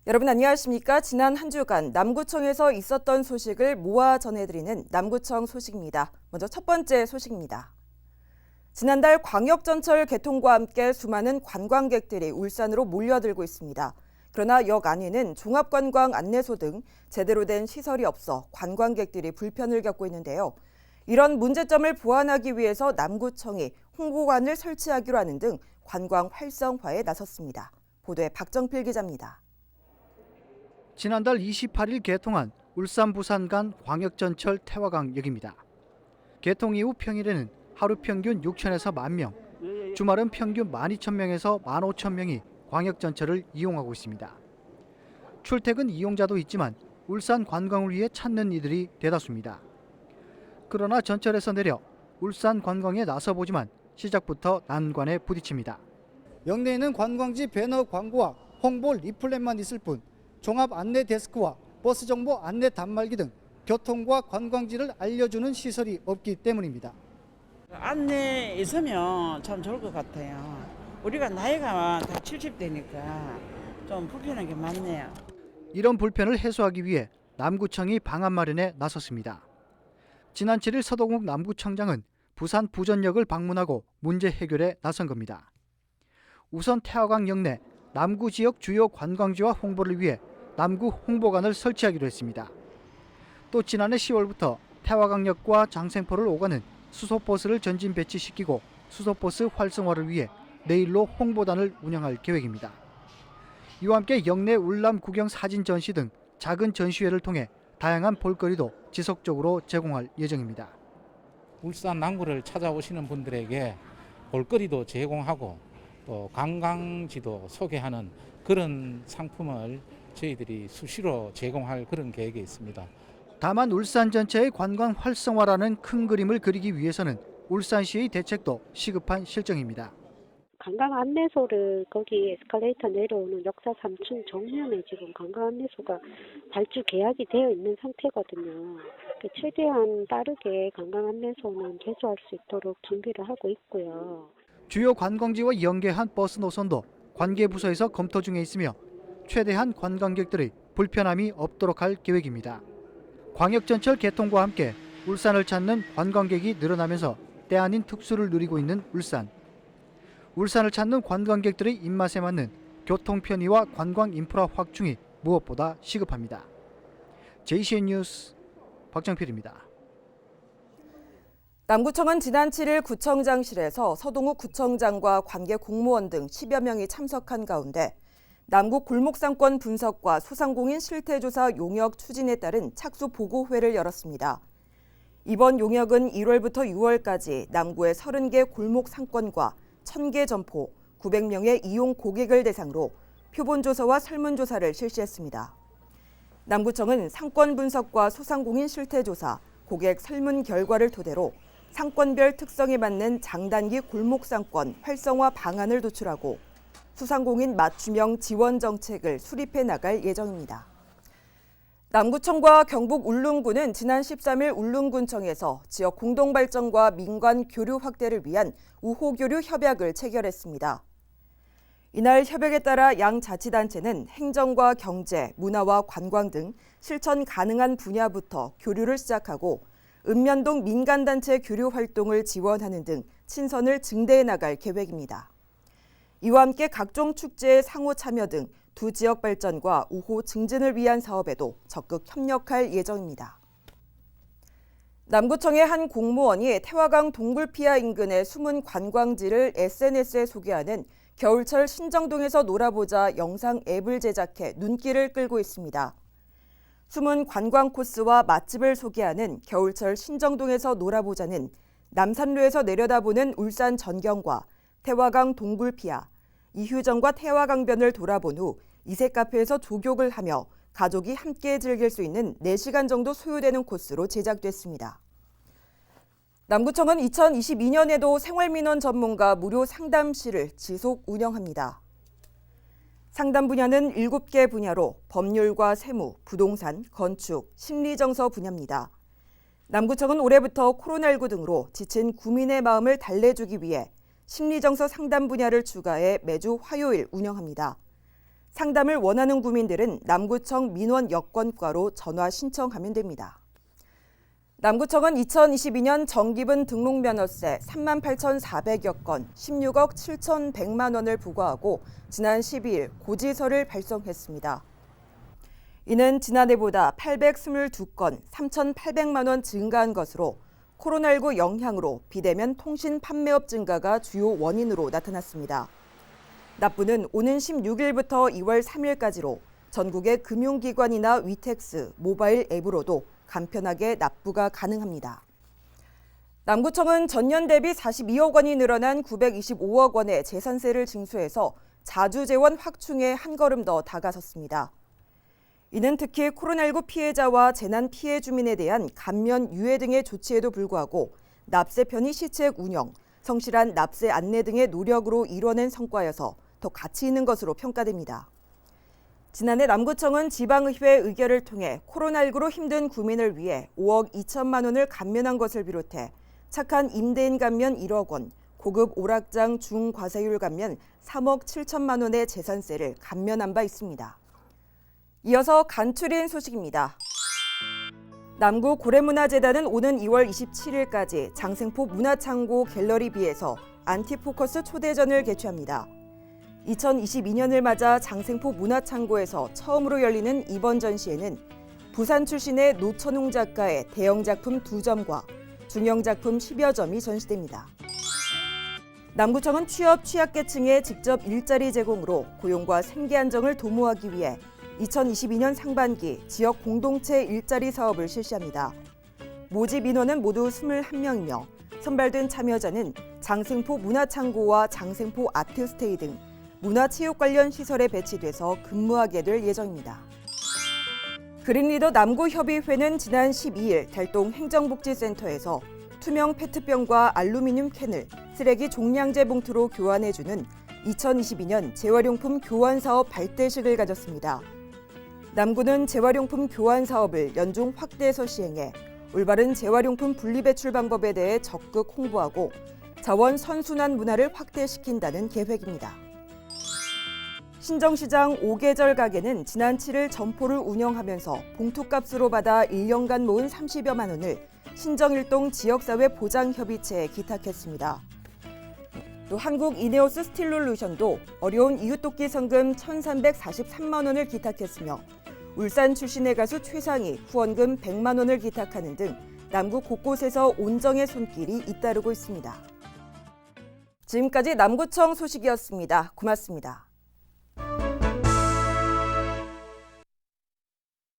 여러분 안녕하십니까? 지난 한 주간 남구청에서 있었던 소식을 모아 전해드리는 남구청 소식입니다. 먼저 첫 번째 소식입니다. 지난달 광역전철 개통과 함께 수많은 관광객들이 울산으로 몰려들고 있습니다. 그러나 역 안에는 종합관광 안내소 등 제대로 된 시설이 없어 관광객들이 불편을 겪고 있는데요. 이런 문제점을 보완하기 위해서 남구청이 홍보관을 설치하기로 하는 등 관광 활성화에 나섰습니다. 보도에 박정필 기자입니다. 지난달 28일 개통한 울산 부산 간 광역전철 태화강역입니다. 개통 이후 평일에는 하루 평균 6천에서 1만 명, 주말은 평균 12,000명에서 15,000명이 광역전철을 이용하고 있습니다. 출퇴근 이용자도 있지만 울산 관광을 위해 찾는 이들이 대다수입니다. 그러나 전철에서 내려 울산 관광에 나서보지만 시작부터 난관에 부딪힙니다. 역내에는 관광지 배너 광고와 홍보 리플렛만 있을 뿐 종합 안내 데스크와 버스 정보 안내 단말기 등 교통과 관광지를 알려주는 시설이 없기 때문입니다. 안내 있으면 참 좋을 것 같아요. 우리가 나이가 다 70대니까 좀 불편한 게 많네요. 이런 불편을 해소하기 위해 남구청이 방안 마련에 나섰습니다. 지난 7일 서동욱 남구청장은 부산 부전역을 방문하고 문제 해결에 나선 겁니다. 우선 태화강 내 남구 지역 주요 관광지와 홍보를 위해 남구 홍보관을 설치하기로 했습니다. 또 지난해 10월부터 태화강역과 장생포를 오가는 수소버스를 전진 배치시키고 수소버스 활성화를 위해 내일로 홍보단을 운영할 계획입니다. 이와 함께 역내 울람 구경 사진 전시 등 작은 전시회를 통해 다양한 볼거리도 지속적으로 제공할 예정입니다. 울산 남구를 찾아오시는 분들에게 볼거리도 제공하고 또 관광지도 소개하는 그런 상품을 저희들이 수시로 제공할 그런 계획이 있습니다. 다만 울산 전체의 관광 활성화라는 큰 그림을 그리기 위해서는 울산시의 대책도 시급한 실정입니다. 관광 안내소를 거기 에스컬레이터 내려오는 역사 3층 정면에 지금 관광 안내소가 발주 계약이 되어 있는 상태거든요. 최대한 빠르게 관광 안내소는 개조할 수 있도록 준비를 하고 있고요. 주요 관광지와 연계한 버스 노선도 관계 부서에서 검토 중에 있으며 최대한 관광객들의 불편함이 없도록 할 계획입니다. 광역전철 개통과 함께 울산을 찾는 관광객이 늘어나면서 때 아닌 특수를 누리고 있는 울산. 울산을 찾는 관광객들의 입맛에 맞는 교통 편의와 관광 인프라 확충이 무엇보다 시급합니다. JCN 뉴스 박정필입니다. 남구청은 지난 7일 구청장실에서 서동욱 구청장과 관계 공무원 등 10여 명이 참석한 가운데 남구 골목상권 분석과 소상공인 실태조사 용역 추진에 따른 착수 보고회를 열었습니다. 이번 용역은 1월부터 6월까지 남구의 30개 골목상권과 1000개 점포, 900명의 이용 고객을 대상으로 표본조사와 설문조사를 실시했습니다. 남구청은 상권 분석과 소상공인 실태조사, 고객 설문 결과를 토대로 상권별 특성에 맞는 장단기 골목상권 활성화 방안을 도출하고 소상공인 맞춤형 지원 정책을 수립해 나갈 예정입니다. 남구청과 경북 울릉군은 지난 13일 울릉군청에서 지역 공동발전과 민관 교류 확대를 위한 우호교류 협약을 체결했습니다. 이날 협약에 따라 양 자치단체는 행정과 경제, 문화와 관광 등 실천 가능한 분야부터 교류를 시작하고 읍면동 민간단체 교류 활동을 지원하는 등 친선을 증대해 나갈 계획입니다. 이와 함께 각종 축제의 상호 참여 등 두 지역 발전과 우호 증진을 위한 사업에도 적극 협력할 예정입니다. 남구청의 한 공무원이 태화강 동굴피아 인근의 숨은 관광지를 SNS에 소개하는 겨울철 신정동에서 놀아보자 영상 앱을 제작해 눈길을 끌고 있습니다. 숨은 관광 코스와 맛집을 소개하는 겨울철 신정동에서 놀아보자는 남산로에서 내려다보는 울산 전경과 태화강 동굴피아, 이휴전과 태화강변을 돌아본 후 이색 카페에서 조격을 하며 가족이 함께 즐길 수 있는 4시간 정도 소요되는 코스로 제작됐습니다. 남구청은 2022년에도 생활민원 전문가 무료 상담실을 지속 운영합니다. 상담 분야는 7개 분야로 법률과 세무, 부동산, 건축, 심리정서 분야입니다. 남구청은 올해부터 코로나19 등으로 지친 구민의 마음을 달래주기 위해 심리정서 상담 분야를 추가해 매주 화요일 운영합니다. 상담을 원하는 구민들은 남구청 민원여건과로 전화 신청하면 됩니다. 남구청은 2022년 정기분 등록면허세 38,400여 건, 16억 7,100만 원을 부과하고 지난 12일 고지서를 발송했습니다. 이는 지난해보다 822건, 3,800만 원 증가한 것으로 코로나19 영향으로 비대면 통신 판매업 증가가 주요 원인으로 나타났습니다. 납부는 오는 16일부터 2월 3일까지로 전국의 금융기관이나 위택스, 모바일 앱으로도 간편하게 납부가 가능합니다. 남구청은 전년 대비 42억 원이 늘어난 925억 원의 재산세를 징수해서 자주재원 확충에 한 걸음 더 다가섰습니다. 이는 특히 코로나19 피해자와 재난 피해 주민에 대한 감면 유예 등의 조치에도 불구하고 납세 편의 시책 운영, 성실한 납세 안내 등의 노력으로 이뤄낸 성과여서 더 가치 있는 것으로 평가됩니다. 지난해 남구청은 지방의회 의결을 통해 코로나19로 힘든 구민을 위해 5억 2천만 원을 감면한 것을 비롯해 착한 임대인 감면 1억 원, 고급 오락장 중과세율 감면 3억 7천만 원의 재산세를 감면한 바 있습니다. 이어서 간추린 소식입니다. 남구 고래문화재단은 오는 2월 27일까지 장생포 문화창고 갤러리비에서 안티포커스 초대전을 개최합니다. 2022년을 맞아 장생포 문화창고에서 처음으로 열리는 이번 전시회는 부산 출신의 노천웅 작가의 대형 작품 2점과 중형 작품 10여 점이 전시됩니다. 남구청은 취약계층의 직접 일자리 제공으로 고용과 생계 안정을 도모하기 위해 2022년 상반기 지역 공동체 일자리 사업을 실시합니다. 모집 인원은 모두 21명이며 선발된 참여자는 장생포 문화창고와 장생포 아트스테이 등 문화체육 관련 시설에 배치돼서 근무하게 될 예정입니다. 그린리더 남구협의회는 지난 12일 달동 행정복지센터에서 투명 페트병과 알루미늄 캔을 쓰레기 종량제 봉투로 교환해주는 2022년 재활용품 교환 사업 발대식을 가졌습니다. 남구는 재활용품 교환 사업을 연중 확대해서 시행해 올바른 재활용품 분리배출 방법에 대해 적극 홍보하고 자원 선순환 문화를 확대시킨다는 계획입니다. 신정시장 5계절 가게는 지난 7일 점포를 운영하면서 봉투값으로 받아 1년간 모은 30여만 원을 신정일동 지역사회 보장협의체에 기탁했습니다. 또 한국 이네오스 스틸롤루션도 어려운 이웃돕기 성금 1,343만 원을 기탁했으며 울산 출신의 가수 최상이 후원금 100만 원을 기탁하는 등 남구 곳곳에서 온정의 손길이 잇따르고 있습니다. 지금까지 남구청 소식이었습니다. 고맙습니다.